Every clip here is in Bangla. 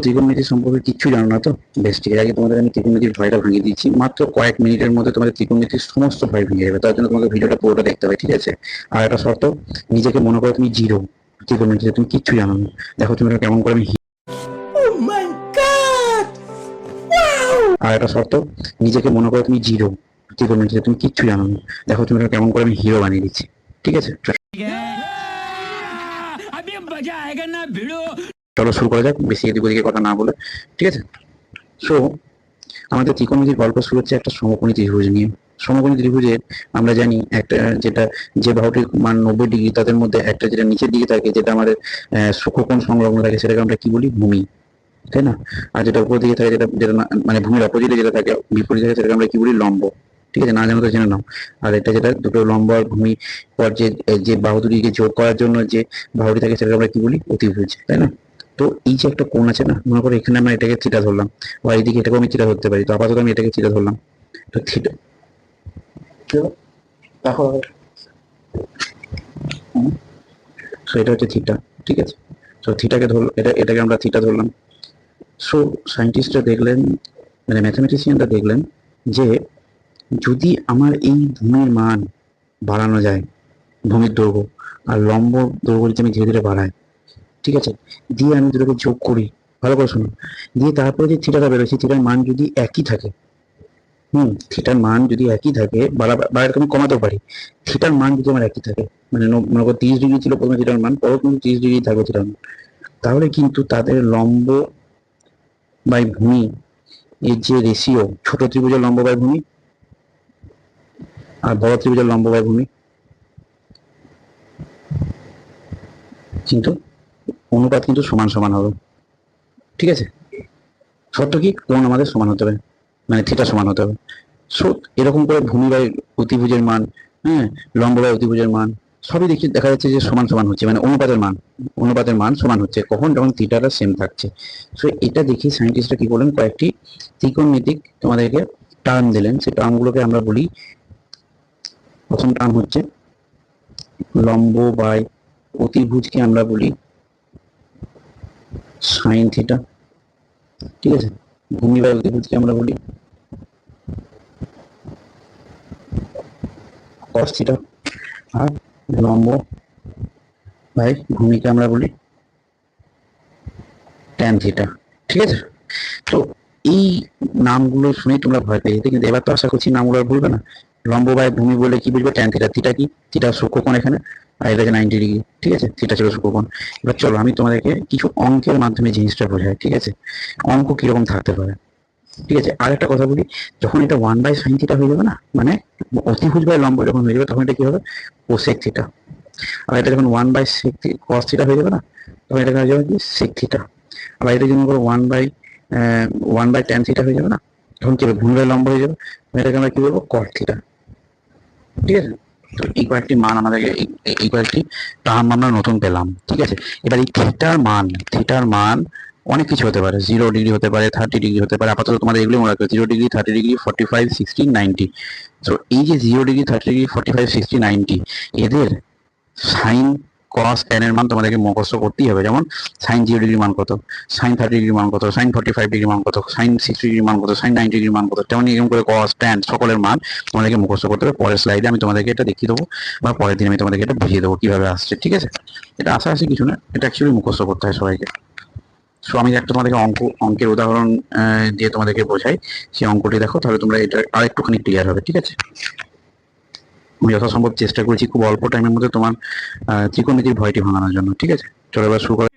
ত্রিকোণমিতি সম্পর্কে কিচ্ছু জানো না তো? বেশ ঠিক আছে, আগে তোমাদের আমি ত্রিকোণমিতির ভয়টা ভেঙে দিচ্ছি। মাত্র কয়েক মিনিটের মধ্যে তোমাদের ত্রিকোণমিতির সমস্ত ভয় ভেঙে যাবে। তার জন্য তোমাকে ভিডিওটা পুরোটা দেখতে হবে, ঠিক আছে? আর একটা শর্ত, নিজেকে মনে করো তুমি জিরো ত্রিকোণমিতিতে, তুমি কিচ্ছু জানো না। দেখো তুমি এটা কেমন করে আমি আর একটা শর্ত, নিজেকে মনে করো তুমি জিরো ত্রিকোণমিতিতে, তুমি কিচ্ছু জানো না। দেখো তুমি এটা কেমন করে আমি হিরো বানিয়ে দিচ্ছি, ঠিক আছে? চলো শুরু করা যাক, বেশি এদিক ওদিকে কথা না বলে, ঠিক আছে? সো আমাদের ত্রিকোণমিতির গল্প শুরু হচ্ছে একটা সমকোণী ত্রিভুজ নিয়ে। সমকোণী ত্রিভুজের আমরা জানি একটা, যেটা যে বাহুটির মান 90 ডিগ্রি, তাদের মধ্যে একটা যেটা নিচের দিকে থাকে, যেটা আমাদের সূক্ষ্মকোণ সংলগ্ন থাকে, সেটাকে আমরা কি বলি? ভূমি, তাই না? আর যেটা উপর দিকে থাকে, যেটা যেটা মানে ভূমির অপোজিটে যেটা থাকে, বিপরীত থাকে, সেটাকে আমরা কি বলি? লম্ব। ঠিক আছে, না জানো তো জেনে নাও। আর এটা যেটা দুটো লম্ব আর ভূমি পর যে যে বাহু দুটিকে যোগ করার জন্য যে বাহুটি থাকে, সেটাকে আমরা কি বলি? অতিভুজ, তাই না? তো এই যে একটা কোণ আছে না, মনে করো এখানে আমরা এটাকে থিটা ধরলাম, বা এইদিকে এটাকে আমি থিটা ধরতে পারি। তো আপাতত আমি এটাকে থিটা ধরলাম, তো থিটা দেখো। সো এটা হচ্ছে থিটা, ঠিক আছে? তো থিটাকে ধরলো, এটাকে আমরা থিটা ধরলাম। সো সায়েন্টিস্টরা দেখলেন, মানে ম্যাথামেটিশিয়ানরা দেখলেন যে যদি আমার এই ভূমির মান বাড়ানো যায়, ভূমির দৈর্ঘ্য আর লম্ব দৈর্ঘ্য যদি আমি ধীরে ধীরে বাড়াই, ঠিক আছে, দিয়ে আমি দুটোকে যোগ করি, ভালো করে শুনুন, দিয়ে তারপরে যে থিটাটা বেরোচ্ছে, থিটার মান যদি একই থাকে, থিটার মান যদি একই থাকে, বাড়াটা আমি কমাতেও পারি। থিটার মান যদি আমার একই থাকে, মানে মনে করো 30 ডিগ্রি ছিল প্রথমে থিটার মান, পরে কিন্তু 30 ডিগ্রি থাকবে থিটার মান, তাহলে কিন্তু তাদের লম্ব বাই ভূমি এর যে রেশিও, ছোট ত্রিভুজের লম্ব বাই ভূমি আর বড় ত্রিভুজের লম্ব বাই ভূমি, কিন্তু অনুপাত কিন্তু সমান সমান হবে, ঠিক আছে? শর্ত কি? কোণ আমাদের সমান হতে হবে, মানে থিটা সমান হতে হবে। সো এরকম করে ভূমি বাই অতিভুজের মান, হ্যাঁ, লম্ব বাই অতিভুজের মান সবই দেখি দেখা যাচ্ছে যে সমান সমান হচ্ছে, মানে অনুপাতের মান সমান হচ্ছে কখন? যখন থিটাটা সেম থাকছে। সো এটা দেখি সায়েন্টিস্টরা কি করলেন, কয়েকটি ত্রিকোণমিতিক তোমাদেরকে টার্ম দিলেন। সেই টার্মগুলোকে আমরা বলি, প্রথম টার্ম হচ্ছে লম্ব বাই অতিভুজকে আমরা বলি সাইন থিটা, ঠিক আছে? ভূমি বাই অতিভুজকে আমরা বলি কস থিটা, আর লম্ব বাই ভূমিকে আমরা বলি ট্যান থিটা, ঠিক আছে? তো এই নামগুলো শুনে তোমরা ভয় পেয়ে যেতে, কিন্তু এবার তো আশা করছি নামগুলো আর ভুলবে না। লম্ব বাই ভূমি বলে কি বুঝবে? Tan theta. থিটা কি? থিটা সূক্ষ্মকোণ এখানে, আর এটা 90 ডিগ্রি, ঠিক আছে? থিটা ছিল সূক্ষ্মকোণ। এবার চলো আমি তোমাদেরকে কিছু অঙ্কের মাধ্যমে জিনিসটা বোঝাই, ঠিক আছে? অঙ্ক কিরকম থাকতে পারে, ঠিক আছে? আর একটা কথা বলি, যখন এটা 1/sin থিটা হয়ে যাবে না, মানে অতিভুজ বাই লম্ব যখন হয়ে যাবে, তখন এটা কি হবে? Cosec theta. আর এটা যখন 1/sec cos থিটা হয়ে যাবে না, তখন এটা হয়ে যাবে কি? sec theta. আবার এটা যখন করে 1/tan থিটা হয়ে যাবে না, তখন কি হবে? ভূমি বাই লম্ব হয়ে যাবে, এটাকে আমরা কি বলবো? cot থিটা, ঠিক আছে? তো এই কয়েকটি মান আমাদেরকে, এই কয়েকটি টার্ম আমরা নতুন পেলাম, ঠিক আছে? এবার এই থিটার মান অনেক কিছু হতে পারে, 0 ডিগ্রি হতে পারে, 30 ডিগ্রি হতে পারে। আপাতত তোমাদের এগুলো মনে রাখবে, 0 ডিগ্রি, 30 ডিগ্রি, 45, 60, 90। তো এই যে 0 ডিগ্রি, 30 ডিগ্রি, 45, 60, 90, এদের সাইন কস ট্যান এর মান তোমাদেরকে মুখস্থ করতেই হবে। যেমন সাইন 0 ডিগ্রি মান কত, সাইন 30 ডিগ্রি মান কত, সাইন 45 ডিগ্রি মান কত, সাইন 60 ডিগ্রি মান কত, সাইন 90 ডিগ্রি মান কত, তেমন এরকম করে কস ট্যান সকলের মান তোমাদেরকে মুখস্থ করতে হবে। পরের স্লাইডে আমি তোমাদেরকে এটা দেখিয়ে দেবো, বা পরের দিন আমি তোমাদেরকে এটা বুঝিয়ে দেবো কিভাবে আসছে, ঠিক আছে? এটা আশা কিছু না, এটা অ্যাকচুয়ালি মুখস্থ করতে হয় সবাইকে। সো আমি একটা তোমাদেরকে অঙ্কের উদাহরণ দিয়ে তোমাদেরকে বোঝাই, সেই অঙ্কটি দেখো, তাহলে তোমরা এটা আর একটুখানি ক্লিয়ার হবে, ঠিক আছে? আমি যথাসম্ভব চেষ্টা করেছি খুব অল্প টাইমের মধ্যে তোমার ত্রিকোণমিতির ভয়টি ভাঙানোর জন্য, ঠিক আছে? চলো এবার শুরু করা।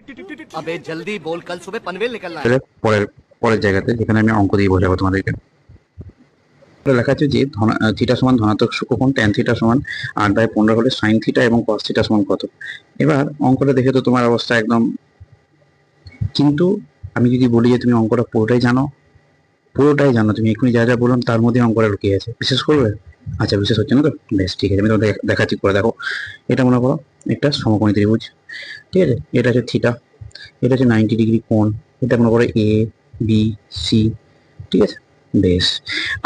अबे जल्दी बोल, कल सुबह पनवेल निकलना है। পরের পরের জায়গাতে যেখানে আমি অঙ্ক দিয়ে বোঝাবো তোমাদেরকে, লেখা আছে যে থিটা সমান ধনাত্মক সূক্ষ্মকোণ, ট্যান থিটা সমান 8/15 হলে সাইন থিটা এবং কস থিটা সমান কত? এবার অঙ্কটা দেখে তো তোমার অবস্থা একদম, কিন্তু আমি যদি বলি যে তুমি অঙ্কটা পুরোটাই জানো, তুমি এক্ষুনি যা যা বললাম তার মধ্যে অঙ্কটা লুকিয়ে আছে, বিশেষ করবে? আচ্ছা, বিশেষ হচ্ছে না তো? বেশ ঠিক আছে, আমি তোমাদের দেখাচ্ছি করে দেখো। এটা মনে করো একটা সমকোণী ত্রিভুজ, ঠিক আছে? এটা হচ্ছে থিটা, এটা হচ্ছে 90 ডিগ্রি কোণ, এটা মনে করো এ বি সি, ঠিক আছে? বেশ,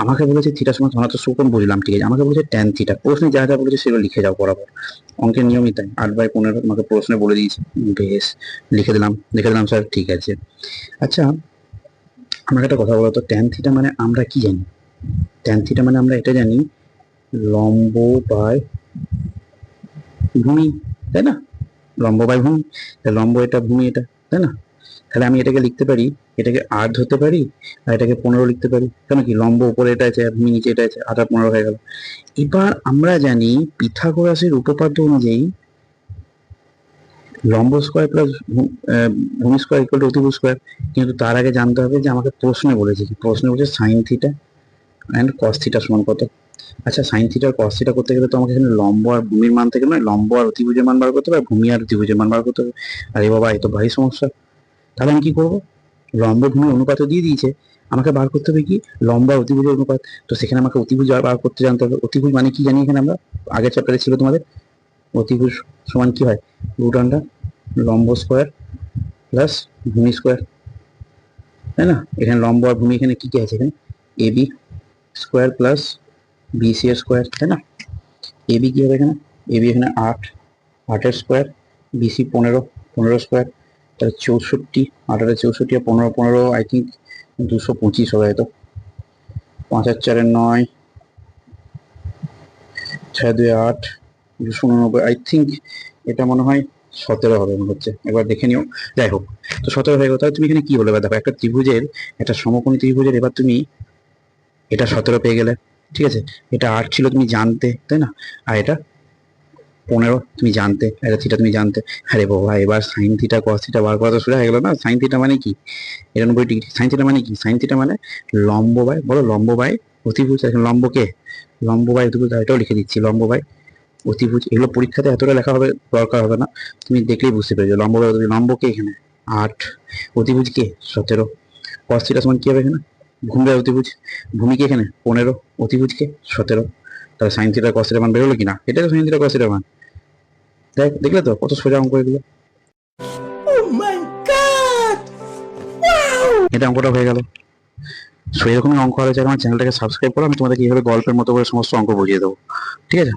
আমাকে বলেছে থিটা সমান, তোমরা তো সুকোণ বুঝলাম, ঠিক আছে, আমাকে বলেছে ট্যান থিটা, প্রশ্নে যা যা বলেছে সেগুলো লিখে যাও বরাবর, অঙ্কের নিয়মই তাই, 8/15 আমাকে প্রশ্নে বলে দিয়েছে। বেশ, লিখে দিলাম স্যার, ঠিক আছে। আচ্ছা, আমাকে একটা কথা বলো তো, ট্যান থিটা মানে আমরা কি জানি? ট্যান থিটা মানে আমরা এটা জানি, লম্ব বাই ভূমি, তাই না? লম্ব বাই ভূমি, লম্ব এটা, ভূমি এটা, তাই না? তাহলে আমি এটাকে লিখতে পারি, এটাকে 8 ধরতে পারি, আর এটাকে 15 লিখতে পারি, কেন কি লম্ব উপরে এটা আছে আর ভূমি নিচে এটা আছে, 8 আর 15 হয়ে গেল। এবার আমরা জানি পিথাগোরাসের উপপাদ্য অনুযায়ী লম্ব স্কোয়ার প্লাস ভূমি স্কোয়ার ইকুয়াল টু অতিভুজ স্কোয়ার। কিন্তু তার আগে জানতে হবে যে আমাকে প্রশ্নে বলেছে কি, প্রশ্নে বলেছে sine theta and cos theta সমান কত। আচ্ছা, সাইন থিটা আর কস থিটা করতে গেলে তো আমাকে এখানে লম্ব আর ভূমির মান থেকে নয়, লম্ব আর অতিভুজের মান বার করতে হবে, আর ভূমি আর অতিভুজের মান বার করতে হবে। আরে বাবা, এ তো ভারী সমস্যা। তাহলে আমি কি করবো? লম্ব ভূমি অনুপাত দিয়ে দিয়েছে, আমাকে বার করতে হবে কি লম্ব আর অতিভুজের অনুপাত। তো সেখানে আমাকে অতিভুজ বার করতে জানতে হবে। অতিভুজ মানে কি জানি এখানে আমরা, আগের চ্যাপ্টারে ছিল তোমাদের, অতিভুজ সমান কি হয়, রুট আন্ডার লম্ব স্কোয়ার প্লাস ভূমি স্কোয়ার, তাই না? এখানে লম্ব আর ভূমি এখানে কি কি আছে, এখানে এবি স্কোয়ার প্লাস বিসি এর স্কোয়ার, তাই না? এবি কি হবে এখানে, এবি এখানে 8, 8 স্কোয়ার, বিসি 15, 15 স্কোয়ার, তাহলে 64, 8 আর 64 আর 15, 15 আই থিঙ্ক 225 হবে হয়তো, 5 আর 4 9, 6 2 8, 289, আই থিঙ্ক এটা মনে হয় 17 হবে মনে হচ্ছে, একবার দেখে নিও। যাই হোক, তো 17 হয়ে গেল। তাহলে তুমি এখানে কি বলে, দেখো একটা ত্রিভুজের, একটা সমকোণী ত্রিভুজের, এবার তুমি এটা 17 পেয়ে গেলে, ঠিক আছে, এটা 8 ছিল তুমি জানতে, তাই না? আর এটা 15 তুমি জানতে, এটা থিটা তুমি জানতে। আরে বাবা, এবার সাইন থিটা কস থিটা বার করা তো সোজা হয়ে গেল না। সাইন থিটা মানে কি, 90 ডিগ্রি। সাইন থিটা মানে কি, সাইন থিটা মানে লম্ব বাই, বলো লম্ব বাই অতিভুজ। এখন লম্বকে, লম্ব বাই অতিভুজ, এটাও লিখে দিচ্ছি, লম্ব বাই অতিভুজ। এগুলো পরীক্ষাতে এতটা লেখা হবে, দরকার হবে না, তুমি দেখলেই বুঝতে পেরেছো। লম্ব বাই অতিভুজ, লম্বকে এখানে 8, অতিভুজকে 17, কস থিটা সমান কি হবে এখানে, ভূমি বাই অতিভুজ, ভূমিকে এখানে 15, অতিভুজকে 17। তাহলে সাইন থিটা কস থিটার মান বেরোলো কিনা, এটা তো সাইন থিটা কস থিটার মান। দেখলে তো কত সোজা অঙ্ক এগুলো। এটা অঙ্কটা হয়ে গেল। সো এরকমই অঙ্ক হলে আমার চ্যানেলটাকে সাবস্ক্রাইব করো, আমি তোমাদেরকে এইভাবে গল্পের মতো করে সমস্ত অঙ্ক বুঝিয়ে দেবো, ঠিক আছে?